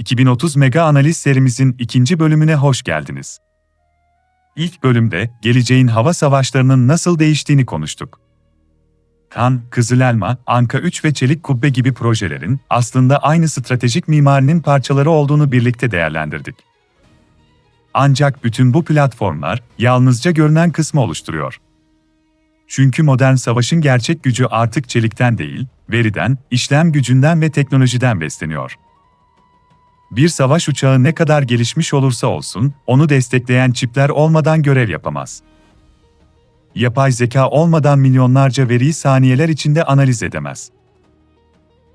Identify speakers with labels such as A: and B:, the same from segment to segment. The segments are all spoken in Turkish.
A: 2030 Mega Analiz serimizin ikinci bölümüne hoş geldiniz. İlk bölümde geleceğin hava savaşlarının nasıl değiştiğini konuştuk. Han, Kızılelma, Anka 3 ve Çelik Kubbe gibi projelerin aslında aynı stratejik mimarinin parçaları olduğunu birlikte değerlendirdik. Ancak bütün bu platformlar yalnızca görünen kısmı oluşturuyor. Çünkü modern savaşın gerçek gücü artık çelikten değil, veriden, işlem gücünden ve teknolojiden besleniyor. Bir savaş uçağı ne kadar gelişmiş olursa olsun, onu destekleyen çipler olmadan görev yapamaz. Yapay zeka olmadan milyonlarca veriyi saniyeler içinde analiz edemez.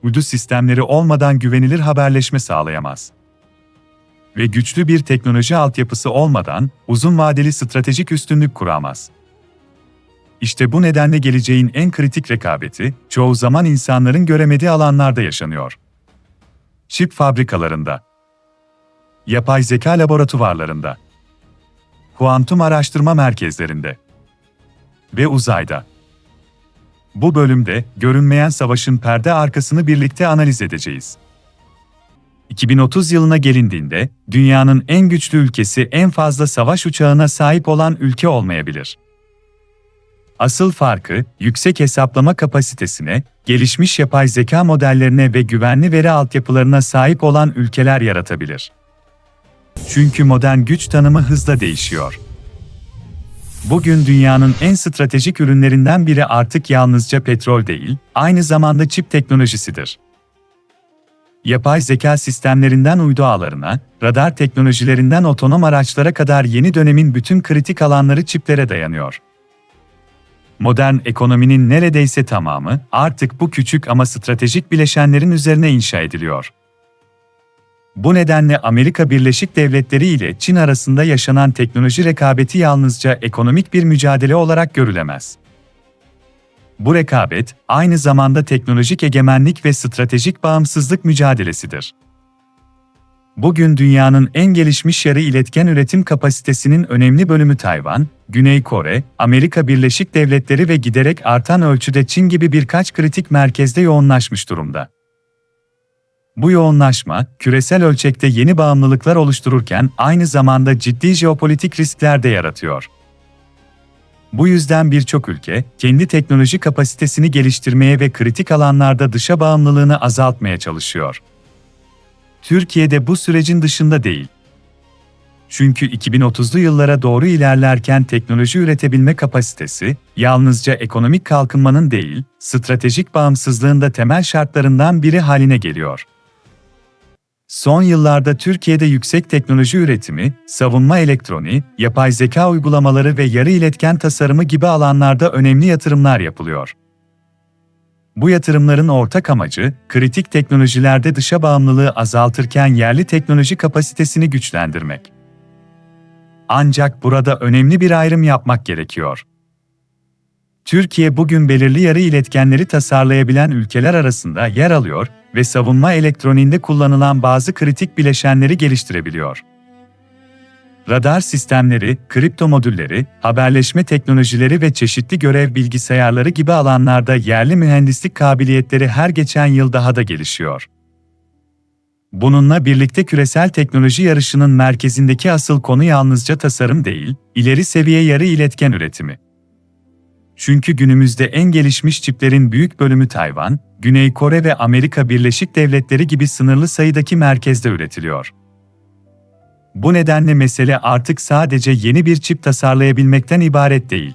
A: Uydu sistemleri olmadan güvenilir haberleşme sağlayamaz. Ve güçlü bir teknoloji altyapısı olmadan uzun vadeli stratejik üstünlük kuramaz. İşte bu nedenle geleceğin en kritik rekabeti, çoğu zaman insanların göremediği alanlarda yaşanıyor. Çip fabrikalarında, yapay zeka laboratuvarlarında, kuantum araştırma merkezlerinde ve uzayda. Bu bölümde görünmeyen savaşın perde arkasını birlikte analiz edeceğiz. 2030 yılına gelindiğinde, dünyanın en güçlü ülkesi en fazla savaş uçağına sahip olan ülke olmayabilir. Asıl farkı, yüksek hesaplama kapasitesine, gelişmiş yapay zeka modellerine ve güvenli veri altyapılarına sahip olan ülkeler yaratabilir. Çünkü modern güç tanımı hızla değişiyor. Bugün dünyanın en stratejik ürünlerinden biri artık yalnızca petrol değil, aynı zamanda çip teknolojisidir. Yapay zeka sistemlerinden uydu ağlarına, radar teknolojilerinden otonom araçlara kadar yeni dönemin bütün kritik alanları çiplere dayanıyor. Modern ekonominin neredeyse tamamı artık bu küçük ama stratejik bileşenlerin üzerine inşa ediliyor. Bu nedenle Amerika Birleşik Devletleri ile Çin arasında yaşanan teknoloji rekabeti yalnızca ekonomik bir mücadele olarak görülemez. Bu rekabet, aynı zamanda teknolojik egemenlik ve stratejik bağımsızlık mücadelesidir. Bugün dünyanın en gelişmiş yarı iletken üretim kapasitesinin önemli bölümü Tayvan, Güney Kore, Amerika Birleşik Devletleri ve giderek artan ölçüde Çin gibi birkaç kritik merkezde yoğunlaşmış durumda. Bu yoğunlaşma, küresel ölçekte yeni bağımlılıklar oluştururken aynı zamanda ciddi jeopolitik riskler de yaratıyor. Bu yüzden birçok ülke, kendi teknoloji kapasitesini geliştirmeye ve kritik alanlarda dışa bağımlılığını azaltmaya çalışıyor. Türkiye de bu sürecin dışında değil. Çünkü 2030'lu yıllara doğru ilerlerken teknoloji üretebilme kapasitesi, yalnızca ekonomik kalkınmanın değil, stratejik bağımsızlığın da temel şartlarından biri haline geliyor. Son yıllarda Türkiye'de yüksek teknoloji üretimi, savunma elektroniği, yapay zeka uygulamaları ve yarı iletken tasarımı gibi alanlarda önemli yatırımlar yapılıyor. Bu yatırımların ortak amacı, kritik teknolojilerde dışa bağımlılığı azaltırken yerli teknoloji kapasitesini güçlendirmek. Ancak burada önemli bir ayrım yapmak gerekiyor. Türkiye bugün belirli yarı iletkenleri tasarlayabilen ülkeler arasında yer alıyor ve savunma elektroniğinde kullanılan bazı kritik bileşenleri geliştirebiliyor. Radar sistemleri, kripto modülleri, haberleşme teknolojileri ve çeşitli görev bilgisayarları gibi alanlarda yerli mühendislik kabiliyetleri her geçen yıl daha da gelişiyor. Bununla birlikte küresel teknoloji yarışının merkezindeki asıl konu yalnızca tasarım değil, ileri seviye yarı iletken üretimi. Çünkü günümüzde en gelişmiş çiplerin büyük bölümü Tayvan, Güney Kore ve Amerika Birleşik Devletleri gibi sınırlı sayıdaki merkezde üretiliyor. Bu nedenle mesele artık sadece yeni bir çip tasarlayabilmekten ibaret değil.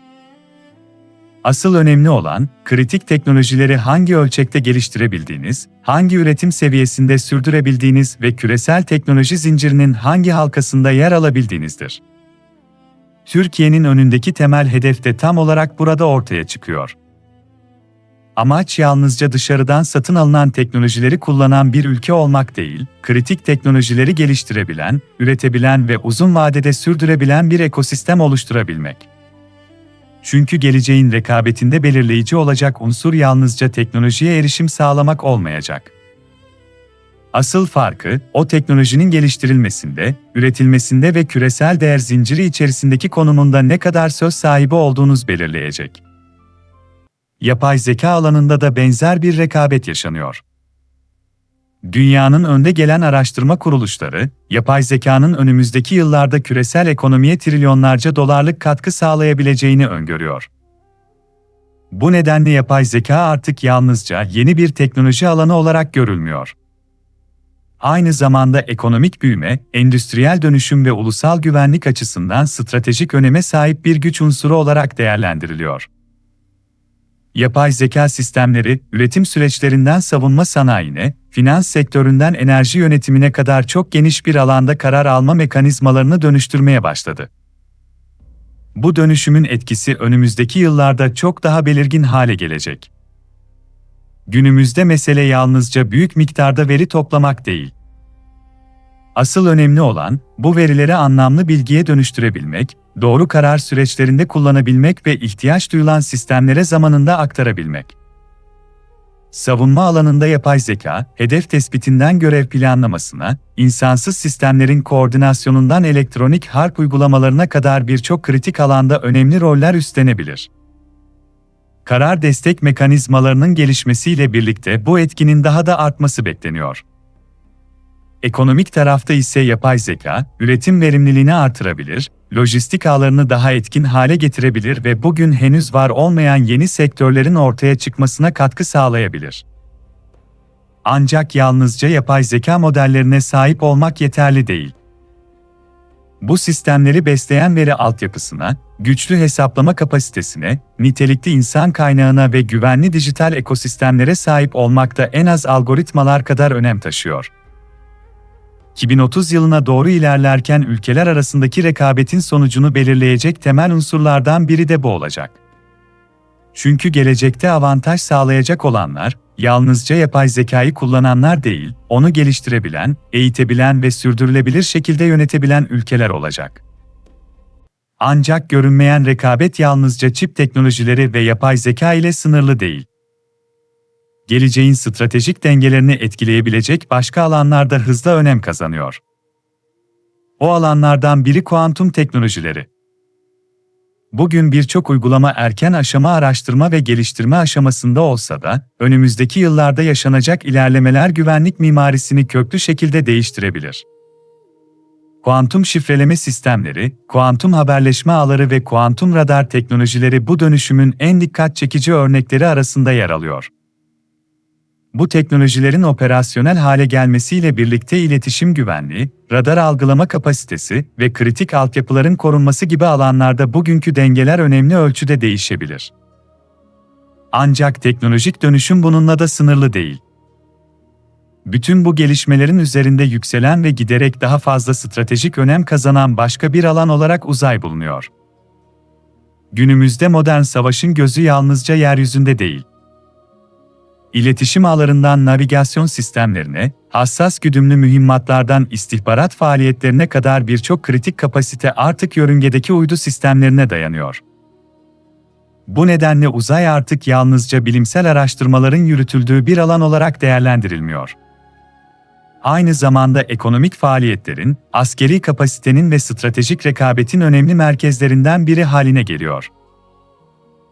A: Asıl önemli olan, kritik teknolojileri hangi ölçekte geliştirebildiğiniz, hangi üretim seviyesinde sürdürebildiğiniz ve küresel teknoloji zincirinin hangi halkasında yer alabildiğinizdir. Türkiye'nin önündeki temel hedef de tam olarak burada ortaya çıkıyor. Amaç yalnızca dışarıdan satın alınan teknolojileri kullanan bir ülke olmak değil, kritik teknolojileri geliştirebilen, üretebilen ve uzun vadede sürdürebilen bir ekosistem oluşturabilmek. Çünkü geleceğin rekabetinde belirleyici olacak unsur yalnızca teknolojiye erişim sağlamak olmayacak. Asıl farkı, o teknolojinin geliştirilmesinde, üretilmesinde ve küresel değer zinciri içerisindeki konumunda ne kadar söz sahibi olduğunuz belirleyecek. Yapay zeka alanında da benzer bir rekabet yaşanıyor. Dünyanın önde gelen araştırma kuruluşları, yapay zekanın önümüzdeki yıllarda küresel ekonomiye trilyonlarca dolarlık katkı sağlayabileceğini öngörüyor. Bu nedenle yapay zeka artık yalnızca yeni bir teknoloji alanı olarak görülmüyor. Aynı zamanda ekonomik büyüme, endüstriyel dönüşüm ve ulusal güvenlik açısından stratejik öneme sahip bir güç unsuru olarak değerlendiriliyor. Yapay zeka sistemleri, üretim süreçlerinden savunma sanayine, finans sektöründen enerji yönetimine kadar çok geniş bir alanda karar alma mekanizmalarını dönüştürmeye başladı. Bu dönüşümün etkisi önümüzdeki yıllarda çok daha belirgin hale gelecek. Günümüzde mesele yalnızca büyük miktarda veri toplamak değil. Asıl önemli olan, bu verileri anlamlı bilgiye dönüştürebilmek, doğru karar süreçlerinde kullanabilmek ve ihtiyaç duyulan sistemlere zamanında aktarabilmek. Savunma alanında yapay zeka, hedef tespitinden görev planlamasına, insansız sistemlerin koordinasyonundan elektronik harp uygulamalarına kadar birçok kritik alanda önemli roller üstlenebilir. Karar destek mekanizmalarının gelişmesiyle birlikte bu etkinin daha da artması bekleniyor. Ekonomik tarafta ise yapay zeka, üretim verimliliğini artırabilir, lojistik ağlarını daha etkin hale getirebilir ve bugün henüz var olmayan yeni sektörlerin ortaya çıkmasına katkı sağlayabilir. Ancak yalnızca yapay zeka modellerine sahip olmak yeterli değil. Bu sistemleri besleyen veri altyapısına, güçlü hesaplama kapasitesine, nitelikli insan kaynağına ve güvenli dijital ekosistemlere sahip olmak da en az algoritmalar kadar önem taşıyor. 2030 yılına doğru ilerlerken ülkeler arasındaki rekabetin sonucunu belirleyecek temel unsurlardan biri de bu olacak. Çünkü gelecekte avantaj sağlayacak olanlar, yalnızca yapay zekayı kullananlar değil, onu geliştirebilen, eğitebilen ve sürdürülebilir şekilde yönetebilen ülkeler olacak. Ancak görünmeyen rekabet yalnızca çip teknolojileri ve yapay zeka ile sınırlı değil. Geleceğin stratejik dengelerini etkileyebilecek başka alanlarda hızla önem kazanıyor. O alanlardan biri kuantum teknolojileri. Bugün birçok uygulama erken aşama araştırma ve geliştirme aşamasında olsa da, önümüzdeki yıllarda yaşanacak ilerlemeler güvenlik mimarisini köklü şekilde değiştirebilir. Kuantum şifreleme sistemleri, kuantum haberleşme ağları ve kuantum radar teknolojileri bu dönüşümün en dikkat çekici örnekleri arasında yer alıyor. Bu teknolojilerin operasyonel hale gelmesiyle birlikte iletişim güvenliği, radar algılama kapasitesi ve kritik altyapıların korunması gibi alanlarda bugünkü dengeler önemli ölçüde değişebilir. Ancak teknolojik dönüşüm bununla da sınırlı değil. Bütün bu gelişmelerin üzerinde yükselen ve giderek daha fazla stratejik önem kazanan başka bir alan olarak uzay bulunuyor. Günümüzde modern savaşın gözü yalnızca yeryüzünde değil. İletişim ağlarından navigasyon sistemlerine, hassas güdümlü mühimmatlardan istihbarat faaliyetlerine kadar birçok kritik kapasite artık yörüngedeki uydu sistemlerine dayanıyor. Bu nedenle uzay artık yalnızca bilimsel araştırmaların yürütüldüğü bir alan olarak değerlendirilmiyor. Aynı zamanda ekonomik faaliyetlerin, askeri kapasitenin ve stratejik rekabetin önemli merkezlerinden biri haline geliyor.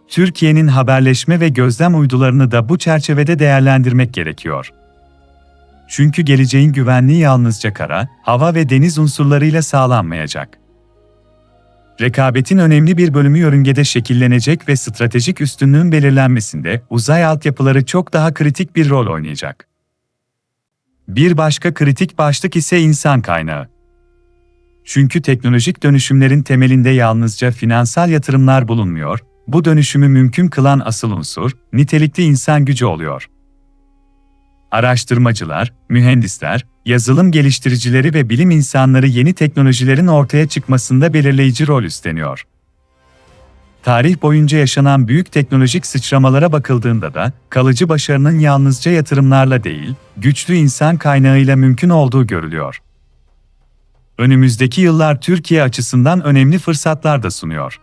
A: Türkiye'nin haberleşme ve gözlem uydularını da bu çerçevede değerlendirmek gerekiyor. Çünkü geleceğin güvenliği yalnızca kara, hava ve deniz unsurlarıyla sağlanmayacak. Rekabetin önemli bir bölümü yörüngede şekillenecek ve stratejik üstünlüğün belirlenmesinde uzay altyapıları çok daha kritik bir rol oynayacak. Bir başka kritik başlık ise insan kaynağı. Çünkü teknolojik dönüşümlerin temelinde yalnızca finansal yatırımlar bulunmuyor, bu dönüşümü mümkün kılan asıl unsur, nitelikli insan gücü oluyor. Araştırmacılar, mühendisler, yazılım geliştiricileri ve bilim insanları yeni teknolojilerin ortaya çıkmasında belirleyici rol üstleniyor. Tarih boyunca yaşanan büyük teknolojik sıçramalara bakıldığında da, kalıcı başarının yalnızca yatırımlarla değil, güçlü insan kaynağıyla mümkün olduğu görülüyor. Önümüzdeki yıllar Türkiye açısından önemli fırsatlar da sunuyor.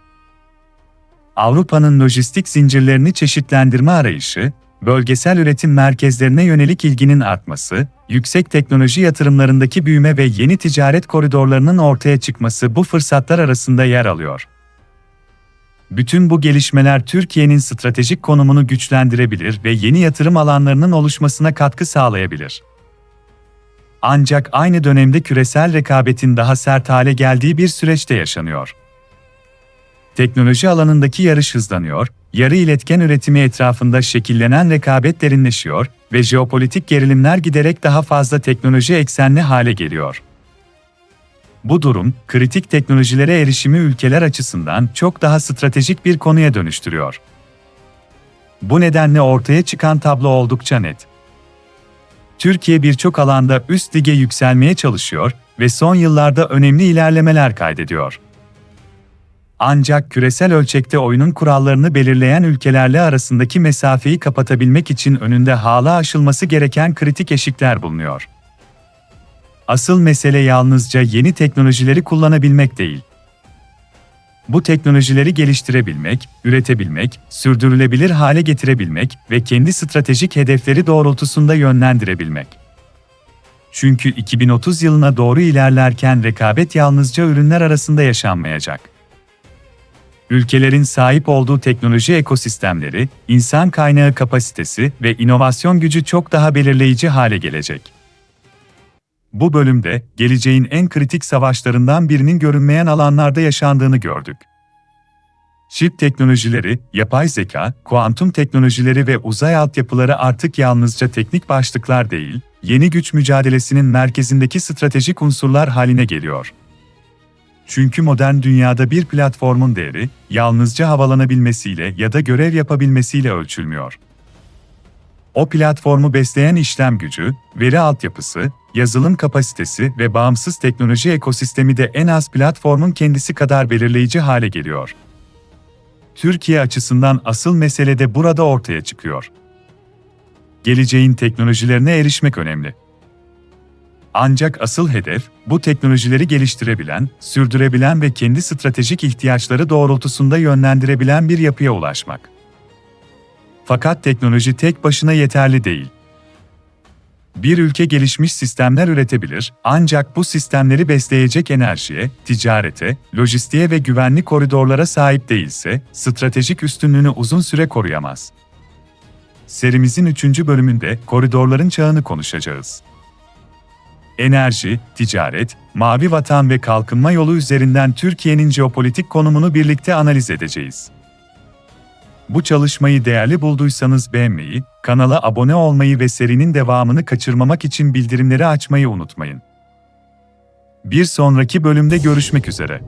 A: Avrupa'nın lojistik zincirlerini çeşitlendirme arayışı, bölgesel üretim merkezlerine yönelik ilginin artması, yüksek teknoloji yatırımlarındaki büyüme ve yeni ticaret koridorlarının ortaya çıkması bu fırsatlar arasında yer alıyor. Bütün bu gelişmeler Türkiye'nin stratejik konumunu güçlendirebilir ve yeni yatırım alanlarının oluşmasına katkı sağlayabilir. Ancak aynı dönemde küresel rekabetin daha sert hale geldiği bir süreçte yaşanıyor. Teknoloji alanındaki yarış hızlanıyor, yarı iletken üretimi etrafında şekillenen rekabet derinleşiyor ve jeopolitik gerilimler giderek daha fazla teknoloji eksenli hale geliyor. Bu durum, kritik teknolojilere erişimi ülkeler açısından çok daha stratejik bir konuya dönüştürüyor. Bu nedenle ortaya çıkan tablo oldukça net. Türkiye birçok alanda üst lige yükselmeye çalışıyor ve son yıllarda önemli ilerlemeler kaydediyor. Ancak küresel ölçekte oyunun kurallarını belirleyen ülkelerle arasındaki mesafeyi kapatabilmek için önünde hala aşılması gereken kritik eşikler bulunuyor. Asıl mesele yalnızca yeni teknolojileri kullanabilmek değil. Bu teknolojileri geliştirebilmek, üretebilmek, sürdürülebilir hale getirebilmek ve kendi stratejik hedefleri doğrultusunda yönlendirebilmek. Çünkü 2030 yılına doğru ilerlerken rekabet yalnızca ürünler arasında yaşanmayacak. Ülkelerin sahip olduğu teknoloji ekosistemleri, insan kaynağı kapasitesi ve inovasyon gücü çok daha belirleyici hale gelecek. Bu bölümde, geleceğin en kritik savaşlarından birinin görünmeyen alanlarda yaşandığını gördük. Çip teknolojileri, yapay zeka, kuantum teknolojileri ve uzay altyapıları artık yalnızca teknik başlıklar değil, yeni güç mücadelesinin merkezindeki stratejik unsurlar haline geliyor. Çünkü modern dünyada bir platformun değeri, yalnızca havalanabilmesiyle ya da görev yapabilmesiyle ölçülmüyor. O platformu besleyen işlem gücü, veri altyapısı, yazılım kapasitesi ve bağımsız teknoloji ekosistemi de en az platformun kendisi kadar belirleyici hale geliyor. Türkiye açısından asıl mesele de burada ortaya çıkıyor. Geleceğin teknolojilerine erişmek önemli. Ancak asıl hedef, bu teknolojileri geliştirebilen, sürdürebilen ve kendi stratejik ihtiyaçları doğrultusunda yönlendirebilen bir yapıya ulaşmak. Fakat teknoloji tek başına yeterli değil. Bir ülke gelişmiş sistemler üretebilir, ancak bu sistemleri besleyecek enerjiye, ticarete, lojistiğe ve güvenli koridorlara sahip değilse, stratejik üstünlüğünü uzun süre koruyamaz. Serimizin 3. bölümünde koridorların çağını konuşacağız. Enerji, ticaret, mavi vatan ve kalkınma yolu üzerinden Türkiye'nin jeopolitik konumunu birlikte analiz edeceğiz. Bu çalışmayı değerli bulduysanız beğenmeyi, kanala abone olmayı ve serinin devamını kaçırmamak için bildirimleri açmayı unutmayın. Bir sonraki bölümde görüşmek üzere.